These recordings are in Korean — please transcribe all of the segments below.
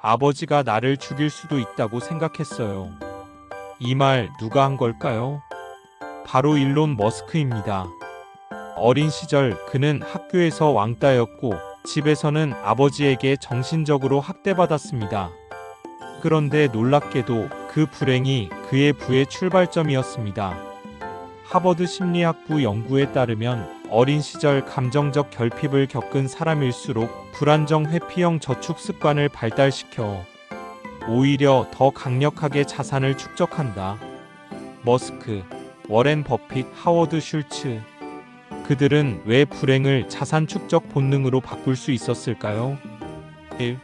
아버지가 나를 죽일 수도 있다고 생각했어요. 이 말 누가 한 걸까요? 바로 일론 머스크입니다. 어린 시절 그는 학교에서 왕따였고 집에서는 아버지에게 정신적으로 학대받았습니다. 그런데 놀랍게도 그 불행이 그의 부의 출발점이었습니다. 하버드 심리학부 연구에 따르면 어린 시절 감정적 결핍을 겪은 사람일수록 불안정 회피형 저축 습관을 발달시켜 오히려 더 강력하게 자산을 축적한다. 머스크, 워렌 버핏, 하워드 슐츠. 그들은 왜 불행을 자산 축적 본능으로 바꿀 수 있었을까요? 1.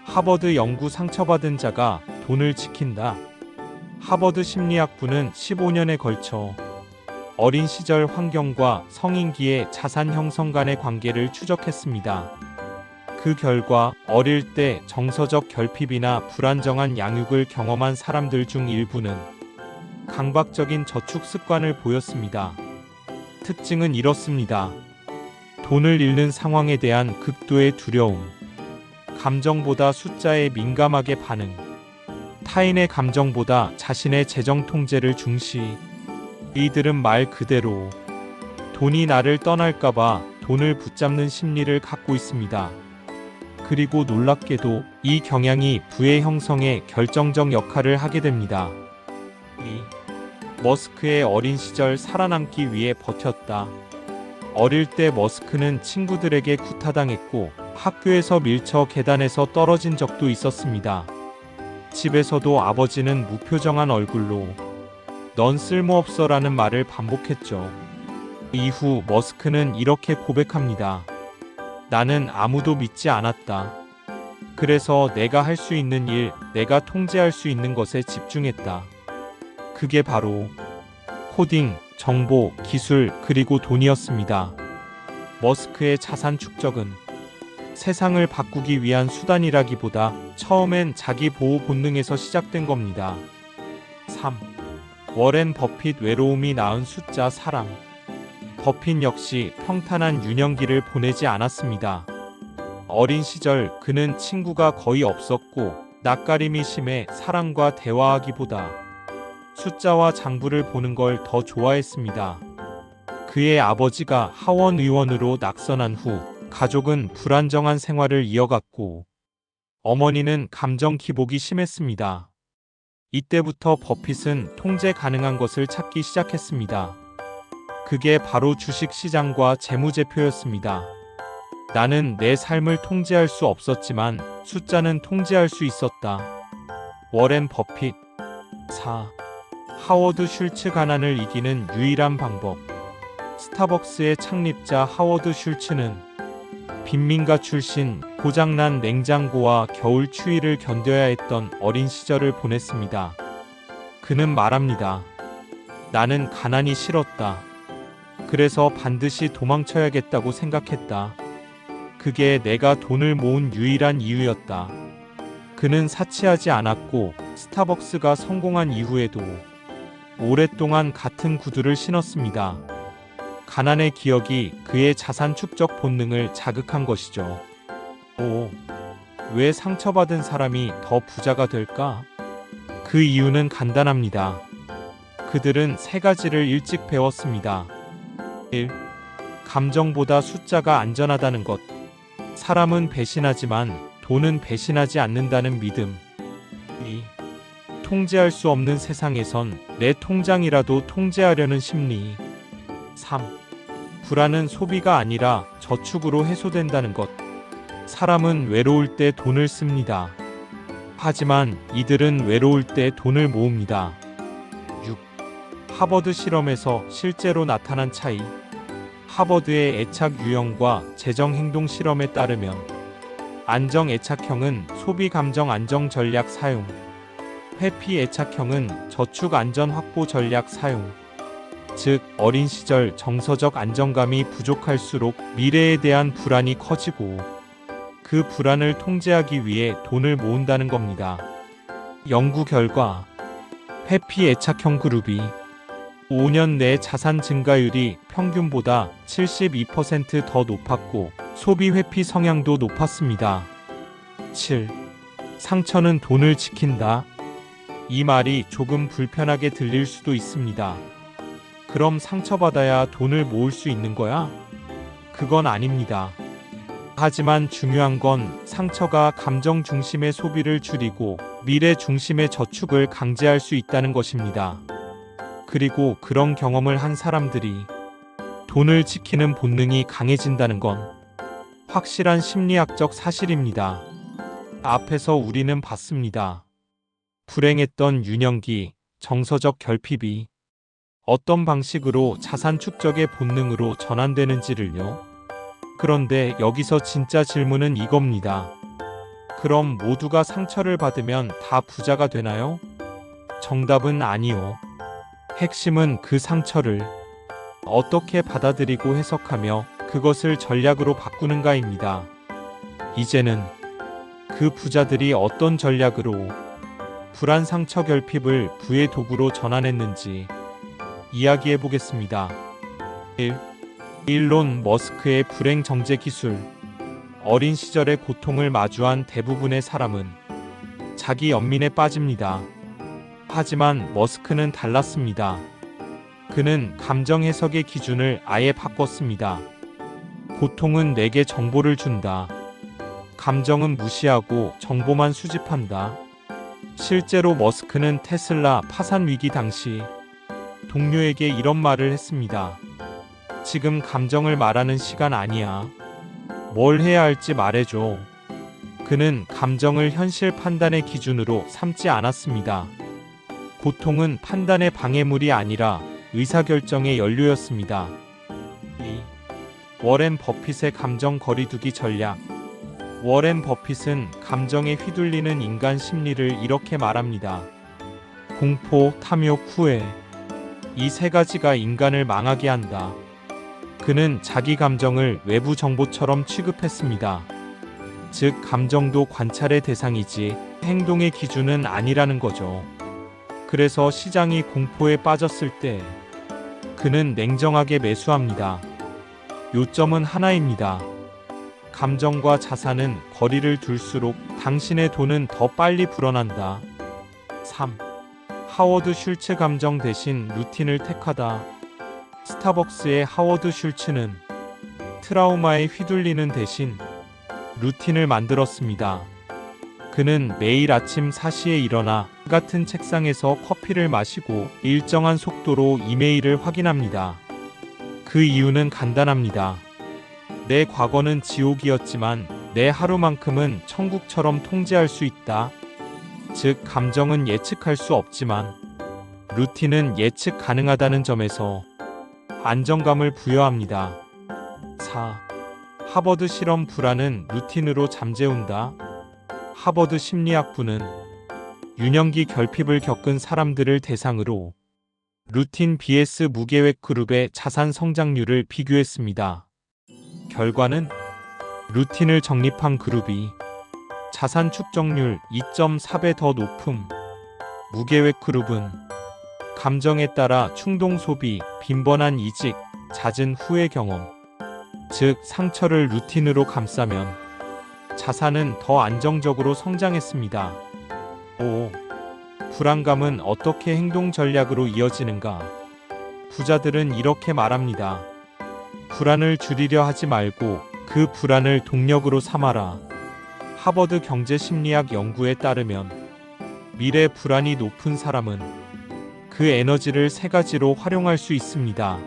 하버드 연구 상처받은 자가 돈을 지킨다. 하버드 심리학부는 15년에 걸쳐 어린 시절 환경과 성인기의 자산 형성 간의 관계를 추적했습니다. 그 결과 어릴 때 정서적 결핍이나 불안정한 양육을 경험한 사람들 중 일부는 강박적인 저축 습관을 보였습니다. 특징은 이렇습니다. 돈을 잃는 상황에 대한 극도의 두려움, 감정보다 숫자에 민감하게 반응, 타인의 감정보다 자신의 재정 통제를 중시. 이들은 말 그대로 돈이 나를 떠날까봐 돈을 붙잡는 심리를 갖고 있습니다. 그리고 놀랍게도 이 경향이 부의 형성에 결정적 역할을 하게 됩니다. 2. 머스크의 어린 시절 살아남기 위해 버텼다. 어릴 때 머스크는 친구들에게 구타당했고 학교에서 밀쳐 계단에서 떨어진 적도 있었습니다. 집에서도 아버지는 무표정한 얼굴로 넌 쓸모없어라는 말을 반복했죠. 이후 머스크는 이렇게 고백합니다. 나는 아무도 믿지 않았다. 그래서 내가 할 수 있는 일, 내가 통제할 수 있는 것에 집중했다. 그게 바로 코딩, 정보, 기술, 그리고 돈이었습니다. 머스크의 자산 축적은 세상을 바꾸기 위한 수단이라기보다 처음엔 자기 보호 본능에서 시작된 겁니다. 3. 워렌 버핏 외로움이 낳은 숫자 사랑. 버핏 역시 평탄한 유년기를 보내지 않았습니다. 어린 시절 그는 친구가 거의 없었고 낯가림이 심해 사람과 대화하기보다 숫자와 장부를 보는 걸 더 좋아했습니다. 그의 아버지가 하원 의원으로 낙선한 후 가족은 불안정한 생활을 이어갔고 어머니는 감정 기복이 심했습니다. 이때부터 버핏은 통제 가능한 것을 찾기 시작했습니다. 그게 바로 주식시장과 재무제표였습니다. 나는 내 삶을 통제할 수 없었지만 숫자는 통제할 수 있었다. 워렌 버핏. 4. 하워드 슐츠. 가난을 이기는 유일한 방법. 스타벅스의 창립자 하워드 슐츠는 빈민가 출신, 고장난 냉장고와 겨울 추위를 견뎌야 했던 어린 시절을 보냈습니다. 그는 말합니다. 나는 가난이 싫었다. 그래서 반드시 도망쳐야겠다고 생각했다. 그게 내가 돈을 모은 유일한 이유였다. 그는 사치하지 않았고 스타벅스가 성공한 이후에도 오랫동안 같은 구두를 신었습니다. 가난의 기억이 그의 자산 축적 본능을 자극한 것이죠. 5. 왜 상처받은 사람이 더 부자가 될까? 그 이유는 간단합니다. 그들은 세 가지를 일찍 배웠습니다. 1. 감정보다 숫자가 안전하다는 것. 사람은 배신하지만 돈은 배신하지 않는다는 믿음. 2. 통제할 수 없는 세상에선 내 통장이라도 통제하려는 심리. 3. 불안은 소비가 아니라 저축으로 해소된다는 것. 사람은 외로울 때 돈을 씁니다. 하지만 이들은 외로울 때 돈을 모읍니다. 6. 하버드 실험에서 실제로 나타난 차이. 하버드의 애착 유형과 재정 행동 실험에 따르면 안정 애착형은 소비 감정 안정 전략 사용, 회피 애착형은 저축 안전 확보 전략 사용. 즉, 어린 시절 정서적 안정감이 부족할수록 미래에 대한 불안이 커지고 그 불안을 통제하기 위해 돈을 모은다는 겁니다. 연구 결과 회피 애착형 그룹이 5년 내 자산 증가율이 평균보다 72% 더 높았고 소비 회피 성향도 높았습니다. 7. 상처는 돈을 지킨다. 이 말이 조금 불편하게 들릴 수도 있습니다. 그럼 상처받아야 돈을 모을 수 있는 거야? 그건 아닙니다. 하지만 중요한 건 상처가 감정 중심의 소비를 줄이고 미래 중심의 저축을 강제할 수 있다는 것입니다. 그리고 그런 경험을 한 사람들이 돈을 지키는 본능이 강해진다는 건 확실한 심리학적 사실입니다. 앞에서 우리는 봤습니다. 불행했던 유년기, 정서적 결핍이 어떤 방식으로 자산 축적의 본능으로 전환되는지를요. 그런데 여기서 진짜 질문은 이겁니다. 그럼 모두가 상처를 받으면 다 부자가 되나요? 정답은 아니요. 핵심은 그 상처를 어떻게 받아들이고 해석하며 그것을 전략으로 바꾸는가입니다. 이제는 그 부자들이 어떤 전략으로 불안 상처 결핍을 부의 도구로 전환했는지 이야기해 보겠습니다. 1. 일론 머스크의 불행 정제 기술. 어린 시절의 고통을 마주한 대부분의 사람은 자기 연민에 빠집니다. 하지만 머스크는 달랐습니다. 그는 감정 해석의 기준을 아예 바꿨습니다. 고통은 내게 정보를 준다. 감정은 무시하고 정보만 수집한다. 실제로 머스크는 테슬라 파산 위기 당시 동료에게 이런 말을 했습니다. 지금 감정을 말하는 시간 아니야. 뭘 해야 할지 말해줘. 그는 감정을 현실 판단의 기준으로 삼지 않았습니다. 고통은 판단의 방해물이 아니라 의사결정의 연료였습니다. 2. 워렌 버핏의 감정 거리두기 전략. 워렌 버핏은 감정에 휘둘리는 인간 심리를 이렇게 말합니다. 공포, 탐욕, 후회. 이 세 가지가 인간을 망하게 한다. 그는 자기 감정을 외부 정보처럼 취급했습니다. 즉, 감정도 관찰의 대상이지 행동의 기준은 아니라는 거죠. 그래서 시장이 공포에 빠졌을 때 그는 냉정하게 매수합니다. 요점은 하나입니다. 감정과 자산은 거리를 둘수록 당신의 돈은 더 빨리 불어난다. 3. 하워드 슐츠 감정 대신 루틴을 택하다. 스타벅스의 하워드 슐츠는 트라우마에 휘둘리는 대신 루틴을 만들었습니다. 그는 매일 아침 4시에 일어나 같은 책상에서 커피를 마시고 일정한 속도로 이메일을 확인합니다. 그 이유는 간단합니다. 내 과거는 지옥이었지만 내 하루만큼은 천국처럼 통제할 수 있다. 즉, 감정은 예측할 수 없지만 루틴은 예측 가능하다는 점에서 안정감을 부여합니다. 4. 하버드 실험 불안은 루틴으로 잠재운다. 하버드 심리학부는 유년기 결핍을 겪은 사람들을 대상으로 루틴 vs 무계획 그룹의 자산 성장률을 비교했습니다. 결과는 루틴을 적립한 그룹이 자산 축적률 2.4배 더 높음, 무계획 그룹은 감정에 따라 충동 소비, 빈번한 이직, 잦은 후회 경험, 즉 상처를 루틴으로 감싸면 자산은 더 안정적으로 성장했습니다. 5. 불안감은 어떻게 행동 전략으로 이어지는가? 부자들은 이렇게 말합니다. 불안을 줄이려 하지 말고 그 불안을 동력으로 삼아라. 하버드 경제심리학 연구에 따르면 미래 불안이 높은 사람은 그 에너지를 세 가지로 활용할 수 있습니다.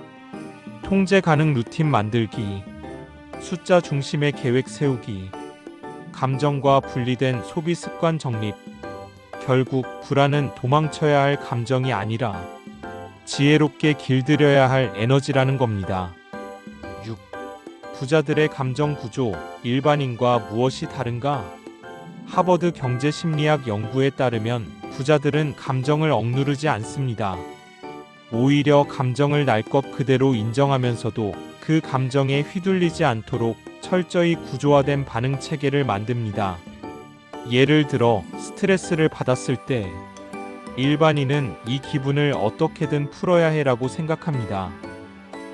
통제 가능 루틴 만들기, 숫자 중심의 계획 세우기, 감정과 분리된 소비 습관 정립. 결국 불안은 도망쳐야 할 감정이 아니라 지혜롭게 길들여야 할 에너지라는 겁니다. 6. 부자들의 감정 구조, 일반인과 무엇이 다른가? 하버드 경제심리학 연구에 따르면 부자들은 감정을 억누르지 않습니다. 오히려 감정을 날 것 그대로 인정하면서도 그 감정에 휘둘리지 않도록 철저히 구조화된 반응 체계를 만듭니다. 예를 들어 스트레스를 받았을 때 일반인은 이 기분을 어떻게든 풀어야 해라고 생각합니다.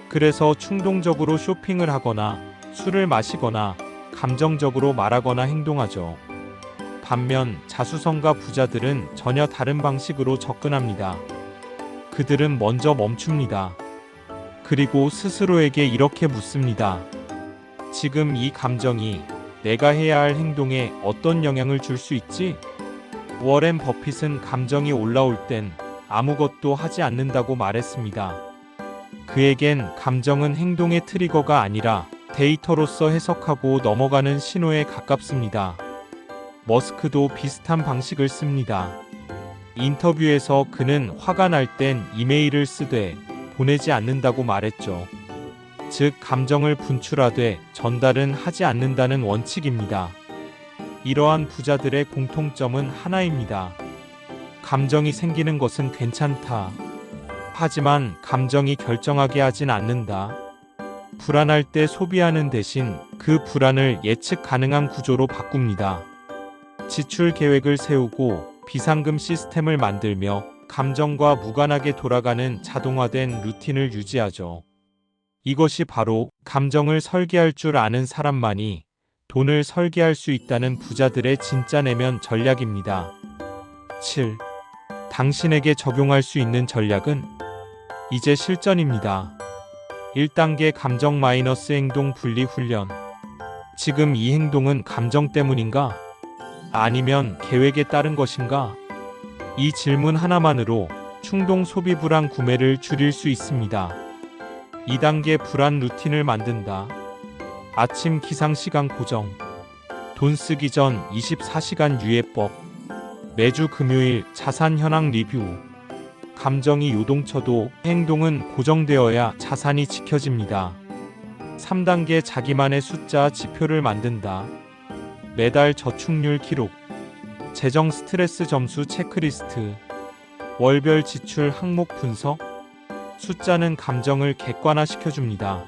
그래서 충동적으로 쇼핑을 하거나 술을 마시거나 감정적으로 말하거나 행동하죠. 반면 자수성가 부자들은 전혀 다른 방식으로 접근합니다. 그들은 먼저 멈춥니다. 그리고 스스로에게 이렇게 묻습니다. 지금 이 감정이 내가 해야 할 행동에 어떤 영향을 줄 수 있지? 워렌 버핏은 감정이 올라올 땐 아무것도 하지 않는다고 말했습니다. 그에겐 감정은 행동의 트리거가 아니라 데이터로서 해석하고 넘어가는 신호에 가깝습니다. 머스크도 비슷한 방식을 씁니다. 인터뷰에서 그는 화가 날 땐 이메일을 쓰되 보내지 않는다고 말했죠. 즉, 감정을 분출하되 전달은 하지 않는다는 원칙입니다. 이러한 부자들의 공통점은 하나입니다. 감정이 생기는 것은 괜찮다. 하지만 감정이 결정하게 하진 않는다. 불안할 때 소비하는 대신 그 불안을 예측 가능한 구조로 바꿉니다. 지출 계획을 세우고 비상금 시스템을 만들며 감정과 무관하게 돌아가는 자동화된 루틴을 유지하죠. 이것이 바로 감정을 설계할 줄 아는 사람만이 돈을 설계할 수 있다는 부자들의 진짜 내면 전략입니다. 7. 당신에게 적용할 수 있는 전략은 이제 실전입니다. 1단계 감정 마이너스 행동 분리 훈련. 지금 이 행동은 감정 때문인가? 아니면 계획에 따른 것인가? 이 질문 하나만으로 충동 소비 불안 구매를 줄일 수 있습니다. 2단계 불안 루틴을 만든다. 아침 기상 시간 고정. 돈 쓰기 전 24시간 유예법. 매주 금요일 자산 현황 리뷰. 감정이 요동쳐도 행동은 고정되어야 자산이 지켜집니다. 3단계 자기만의 숫자 지표를 만든다. 매달 저축률 기록. 재정 스트레스 점수 체크리스트. 월별 지출 항목 분석. 숫자는 감정을 객관화시켜줍니다.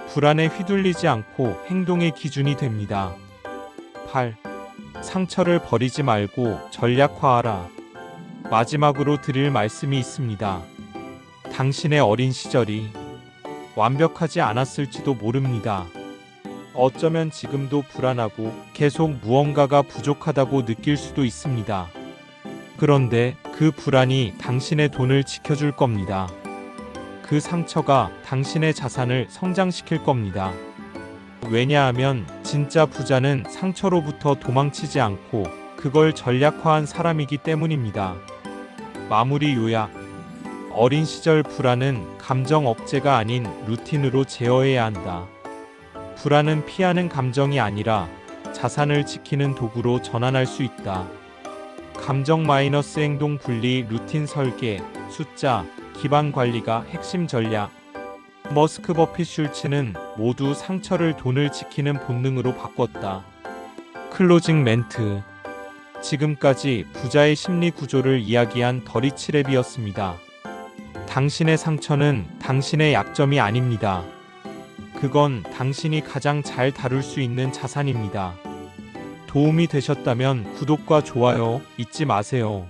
불안에 휘둘리지 않고 행동의 기준이 됩니다. 8. 상처를 버리지 말고 전략화하라. 마지막으로 드릴 말씀이 있습니다. 당신의 어린 시절이 완벽하지 않았을지도 모릅니다. 어쩌면 지금도 불안하고 계속 무언가가 부족하다고 느낄 수도 있습니다. 그런데 그 불안이 당신의 돈을 지켜줄 겁니다. 그 상처가 당신의 자산을 성장시킬 겁니다. 왜냐하면 진짜 부자는 상처로부터 도망치지 않고 그걸 전략화한 사람이기 때문입니다. 마무리 요약. 어린 시절 불안은 감정 억제가 아닌 루틴으로 제어해야 한다. 불안은 피하는 감정이 아니라 자산을 지키는 도구로 전환할 수 있다. 감정 마이너스 행동 분리 루틴 설계, 숫자, 기반 관리가 핵심 전략. 머스크 버핏 슐츠는 모두 상처를 돈을 지키는 본능으로 바꿨다. 클로징 멘트. 지금까지 부자의 심리 구조를 이야기한 더 리치 랩이었습니다. 당신의 상처는 당신의 약점이 아닙니다. 그건 당신이 가장 잘 다룰 수 있는 자산입니다. 도움이 되셨다면 구독과 좋아요 잊지 마세요.